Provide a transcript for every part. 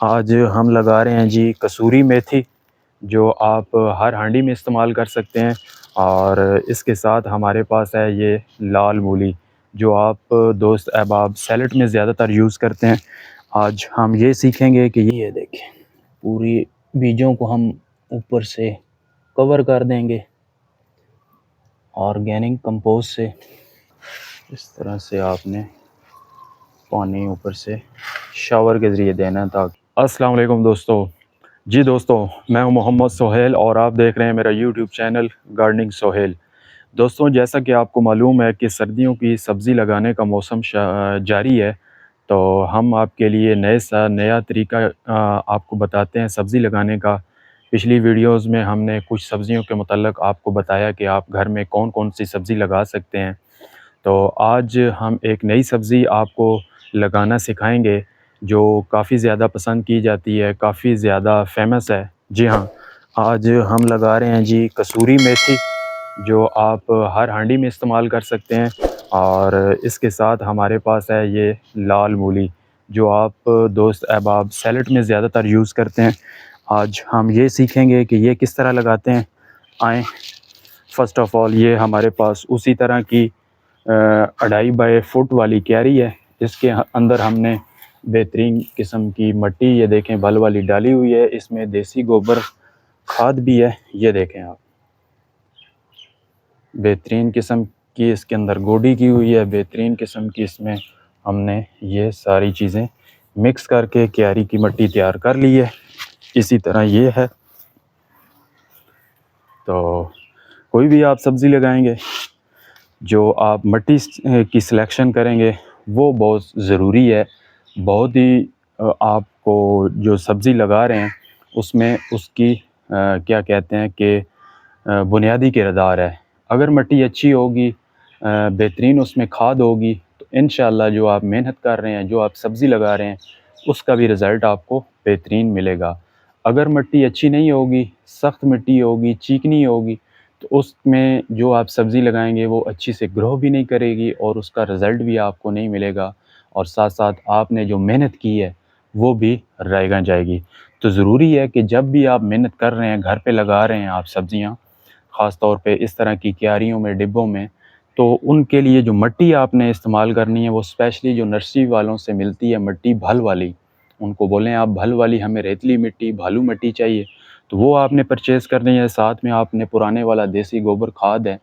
आज हम लगा रहे हैं जी कसूरी मेथी, जो आप हर हांडी में इस्तेमाल कर सकते हैं। और इसके साथ हमारे पास है ये लाल मूली, जो आप दोस्त अहबाब सैलेड में ज़्यादातर यूज़ करते हैं। आज हम ये सीखेंगे कि ये देखें, पूरी बीजों को हम ऊपर से कवर कर देंगे ऑर्गेनिक कंपोस्ट से। इस तरह से आपने पानी ऊपर से शावर के ज़रिए देना है। ताकि अस्सलाम वालेकुम दोस्तों, जी दोस्तों, मैं हूं मोहम्मद सोहेल और आप देख रहे हैं मेरा यूट्यूब चैनल गार्डनिंग सोहेल। दोस्तों, जैसा कि आपको मालूम है कि सर्दियों की सब्ज़ी लगाने का मौसम जारी है, तो हम आपके लिए नया तरीका आपको बताते हैं सब्ज़ी लगाने का। पिछली वीडियोस में हमने कुछ सब्ज़ियों के मुतल्लिक़ आपको बताया कि आप घर में कौन कौन सी सब्ज़ी लगा सकते हैं। तो आज हम एक नई सब्ज़ी आपको लगाना सिखाएंगे, जो काफ़ी ज़्यादा पसंद की जाती है, काफ़ी ज़्यादा फेमस है। जी हाँ, आज हम लगा रहे हैं जी कसूरी मेथी, जो आप हर हांडी में इस्तेमाल कर सकते हैं। और इसके साथ हमारे पास है ये लाल मूली, जो आप दोस्त अहबाब सैलेड में ज़्यादातर यूज़ करते हैं। आज हम ये सीखेंगे कि ये किस तरह लगाते हैं। आएँ, फ़र्स्ट ऑफ़ ऑल ये हमारे पास उसी तरह की 2.5 बाय फुट वाली क्यारी है। इसके अंदर हमने बेहतरीन किस्म की मट्टी, ये देखें, भल वाली डाली हुई है। इसमें देसी गोबर खाद भी है, ये देखें आप, बेहतरीन किस्म की इसके अंदर गोडी की हुई है। बेहतरीन किस्म की इसमें हमने ये सारी चीज़ें मिक्स करके क्यारी की मट्टी तैयार कर ली है। इसी तरह ये है। तो कोई भी आप सब्ज़ी लगाएंगे, जो आप मट्टी की सिलेक्शन करेंगे वो बहुत ज़रूरी है। बहुत ही आपको जो सब्ज़ी लगा रहे हैं उसमें उसकी क्या कहते हैं कि बुनियादी किरदार है। अगर मिट्टी अच्छी होगी, बेहतरीन उसमें खाद होगी, तो इंशाअल्लाह जो आप मेहनत कर रहे हैं, जो आप सब्ज़ी लगा रहे हैं, उसका भी रिज़ल्ट आपको बेहतरीन मिलेगा। अगर मिट्टी अच्छी नहीं होगी, सख्त मिट्टी होगी, चिकनी होगी, तो उसमें जो आप सब्ज़ी लगाएंगे वो अच्छी से ग्रो भी नहीं करेगी और उसका रिज़ल्ट भी आपको नहीं मिलेगा। और साथ साथ आपने जो मेहनत की है वो भी रह जाएगी। तो ज़रूरी है कि जब भी आप मेहनत कर रहे हैं, घर पे लगा रहे हैं आप सब्ज़ियाँ, ख़ास तौर पे इस तरह की क्यारियों में, डिब्बों में, तो उनके लिए जो मिट्टी आपने इस्तेमाल करनी है वो स्पेशली जो नर्सरी वालों से मिलती है मिट्टी, भल वाली। उनको बोलें आप, भल वाली हमें रेतली मिट्टी, भालू मिट्टी चाहिए, तो वो आपने परचेज़ करनी है। साथ में आपने पुराने वाला देसी गोबर खाद है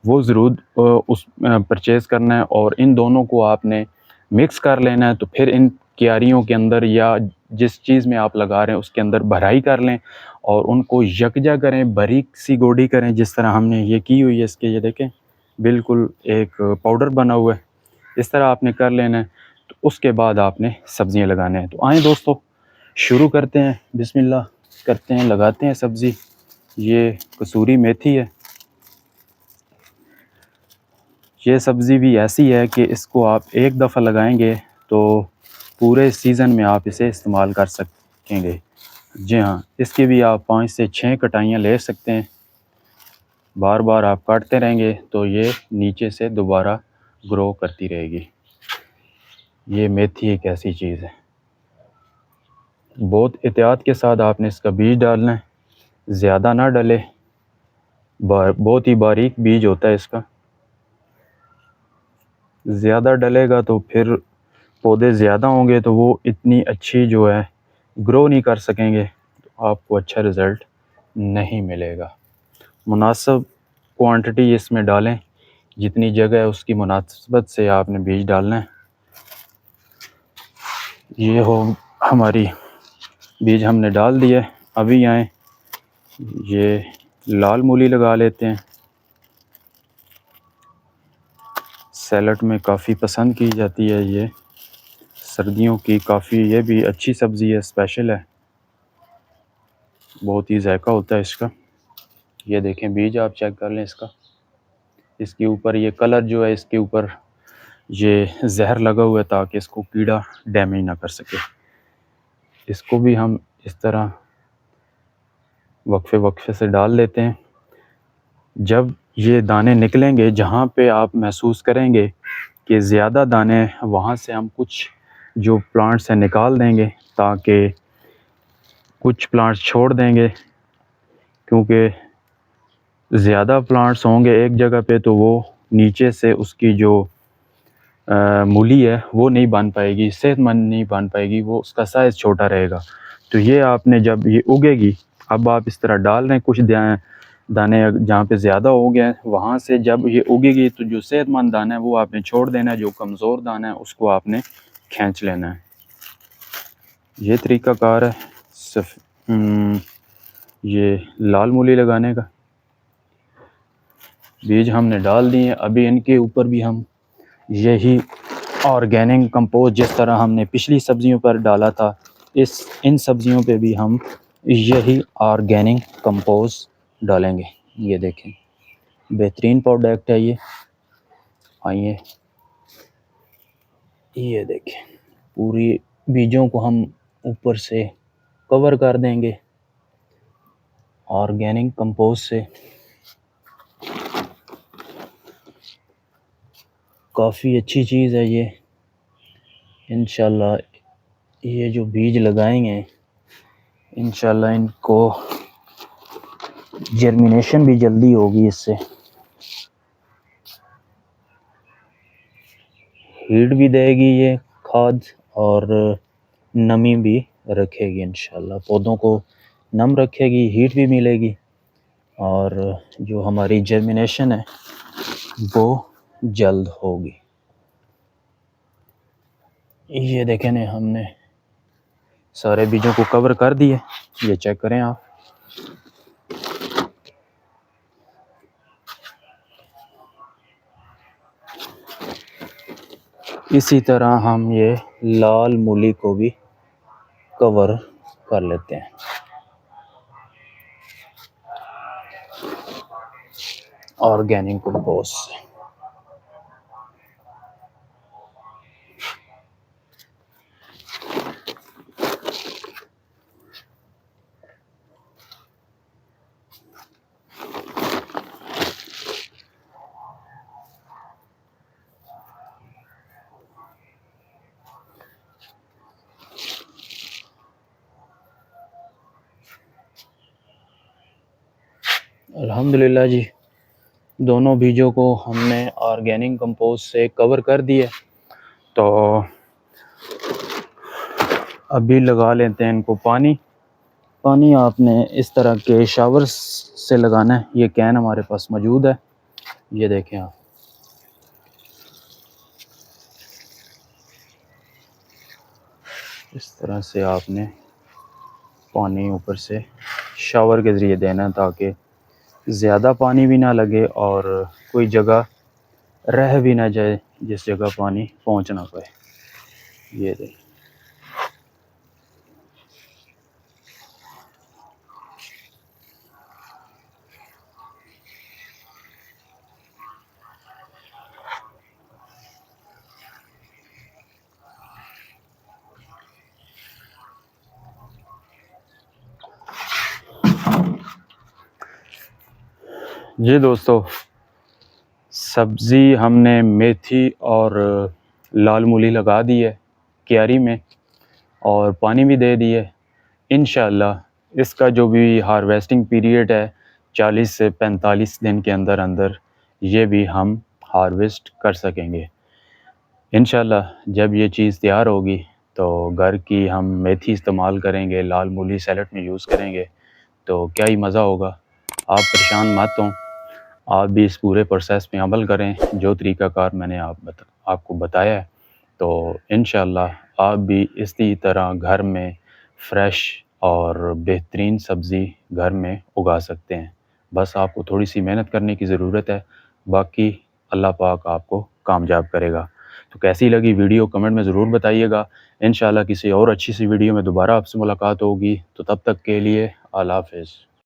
वो ज़रूर परचेज़ करना है। और इन दोनों को आपने मिक्स कर लेना है। तो फिर इन क्यारियों के अंदर या जिस चीज़ में आप लगा रहे हैं उसके अंदर भराई कर लें और उनको यकजा करें, बारीक सी गोडी करें, जिस तरह हमने ये की हुई है। इसके ये देखें, बिल्कुल एक पाउडर बना हुआ है, इस तरह आपने कर लेना है। तो उसके बाद आपने सब्ज़ियाँ लगाने हैं। तो आएँ दोस्तों, शुरू करते हैं, बिस्मिल्लाह करते हैं, लगाते हैं सब्ज़ी। ये कसूरी मेथी है। ये सब्ज़ी भी ऐसी है कि इसको आप एक दफ़ा लगाएंगे तो पूरे सीज़न में आप इसे इस्तेमाल कर सकेंगे। जी हाँ, इसकी भी आप 5 से 6 कटाइयाँ ले सकते हैं। बार बार आप काटते रहेंगे तो ये नीचे से दोबारा ग्रो करती रहेगी। ये मेथी एक ऐसी चीज़ है, बहुत एहतियात के साथ आपने इसका बीज डालना है। ज़्यादा ना डले, बहुत ही बारीक बीज होता है इसका। ज़्यादा डलेगा तो फिर पौधे ज़्यादा होंगे तो वो इतनी अच्छी जो है ग्रो नहीं कर सकेंगे, तो आपको अच्छा रिज़ल्ट नहीं मिलेगा। मुनासिब क्वांटिटी इसमें डालें, जितनी जगह है उसकी मुनासिबत से आपने बीज डालना है। ये हो हमारी बीज हमने डाल दिया। अभी आए ये लाल मूली लगा लेते हैं। सैलड में काफ़ी पसंद की जाती है ये, सर्दियों की काफ़ी, ये भी अच्छी सब्ज़ी है, स्पेशल है, बहुत ही जायका होता है इसका। ये देखें, बीज आप चेक कर लें इसका। इसके ऊपर ये कलर जो है, इसके ऊपर ये जहर लगा हुआ है ताकि इसको कीड़ा डैमेज ना कर सके। इसको भी हम इस तरह वक्फे वक्फे से डाल लेते हैं। जब ये दाने निकलेंगे, जहाँ पे आप महसूस करेंगे कि ज़्यादा दाने, वहाँ से हम कुछ जो प्लांट्स हैं निकाल देंगे ताकि कुछ प्लांट्स छोड़ देंगे, क्योंकि ज़्यादा प्लांट्स होंगे एक जगह पे तो वो नीचे से उसकी जो मूली है वो नहीं बन पाएगी, सेहतमंद नहीं बन पाएगी, वो उसका साइज़ छोटा रहेगा। तो ये आपने जब ये उगेगी, अब आप इस तरह डाल रहे हैं कुछ दाने जहाँ पे ज़्यादा हो गए हैं, वहाँ से जब ये उगेगी तो जो सेहतमंद दाना है वो आपने छोड़ देना है, जो कमज़ोर दाना है उसको आपने खींच लेना है। ये तरीक़ाकार है सिर्फ ये लाल मूली लगाने का। बीज हमने डाल दिए, अभी इनके ऊपर भी हम यही ऑर्गेनिक कंपोस्ट जिस तरह हमने पिछली सब्जियों पर डाला था, इन सब्जियों पे भी हम यही ऑर्गेनिक कंपोस्ट डालेंगे। ये देखें, बेहतरीन प्रोडक्ट है ये। आइए ये देखें, पूरी बीजों को हम ऊपर से कवर कर देंगे ऑर्गेनिक कंपोस्ट से। काफ़ी अच्छी चीज़ है ये। इंशाल्लाह ये जो बीज लगाएंगे, इंशाल्लाह इनको जर्मिनेशन भी जल्दी होगी, इससे हीट भी देगी ये खाद और नमी भी रखेगी। इंशाल्लाह पौधों को नम रखेगी, हीट भी मिलेगी और जो हमारी जर्मिनेशन है वो जल्द होगी। ये देखें ने हमने सारे बीजों को कवर कर दिए, ये चेक करें आप। इसी तरह हम ये लाल मूली को भी कवर कर लेते हैं ऑर्गेनिक कंपोस्ट। अल्हम्दुलिल्लाह जी, दोनों बीजों को हमने ऑर्गेनिक कंपोस्ट से कवर कर दिया। तो अभी लगा लेते हैं इनको पानी। पानी आपने इस तरह के शावर से लगाना है। ये कैन हमारे पास मौजूद है, ये देखें आप। इस तरह से आपने पानी ऊपर से शावर के ज़रिए देना, ताकि ज़्यादा पानी भी ना लगे और कोई जगह रह भी ना जाए जिस जगह पानी पहुंच ना पाए। ये देखें, जी दोस्तों, सब्ज़ी हमने मेथी और लाल मूली लगा दी है क्यारी में और पानी भी दे दिए। इंशाअल्लाह इसका जो भी हार्वेस्टिंग पीरियड है 40 से 45 दिन के अंदर अंदर ये भी हम हार्वेस्ट कर सकेंगे। इंशाअल्लाह जब ये चीज़ तैयार होगी तो घर की हम मेथी इस्तेमाल करेंगे, लाल मूली सैलड में यूज़ करेंगे, तो क्या ही मज़ा होगा। आप परेशान मत हों, आप भी इस पूरे प्रोसेस में अमल करें जो तरीक़ाकार मैंने आपको बताया है। तो इंशाअल्लाह आप भी इसी तरह घर में फ्रेश और बेहतरीन सब्ज़ी घर में उगा सकते हैं। बस आपको थोड़ी सी मेहनत करने की ज़रूरत है, बाकी अल्लाह पाक आपको कामयाब करेगा। तो कैसी लगी वीडियो कमेंट में ज़रूर बताइएगा। इंशाअल्लाह किसी और अच्छी सी वीडियो में दोबारा आपसे मुलाकात होगी। तो तब तक के लिए अल्लाह हाफ़िज़।